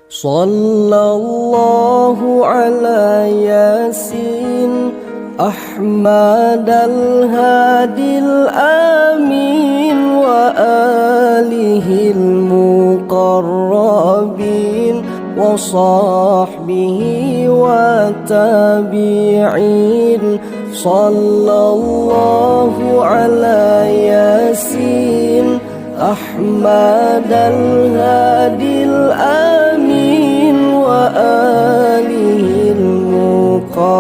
صلى الله على ياسين أحمد الهادي الآمين وآله المقربين وصحبه والتابعين. صلى الله على ياسين أحمد الهادي الآمين وآله المقربين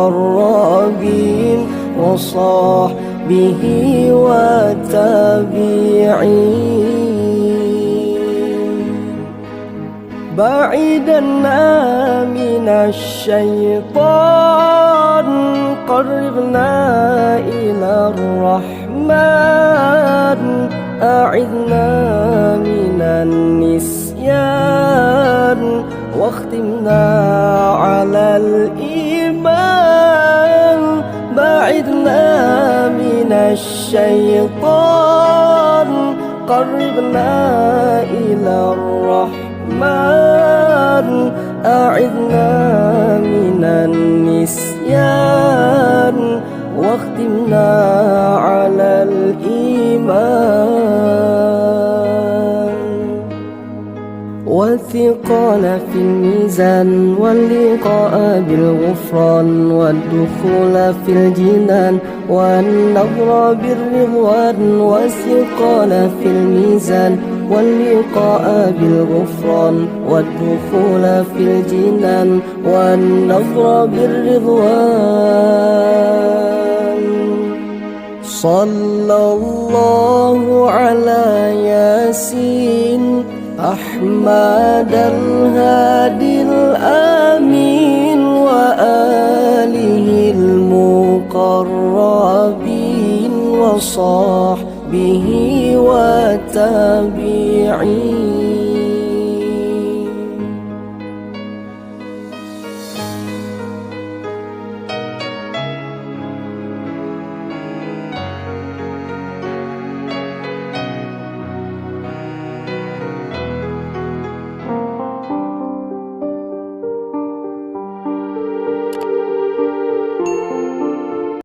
وصحبه والتابعين. بعيدنا من الشيطان قربنا إلى الرحمن أعذنا من النسيان واختمنا على الإيمان. بعدنا من الشيطان قربنا إلى الرحمن أعذنا من النسيان واختمنا على الإيمان. والثقال في الميزان واللقاء بالغفران والدخول في الجنان والنظر بالرضوان. والثقال في الميزان واللقاء بالغفران والدخول في الجنان والنظر بالرضوان. صلى الله على ياسين أحمد الهادي الآمين وآله المقربين وصحبه والتابعين.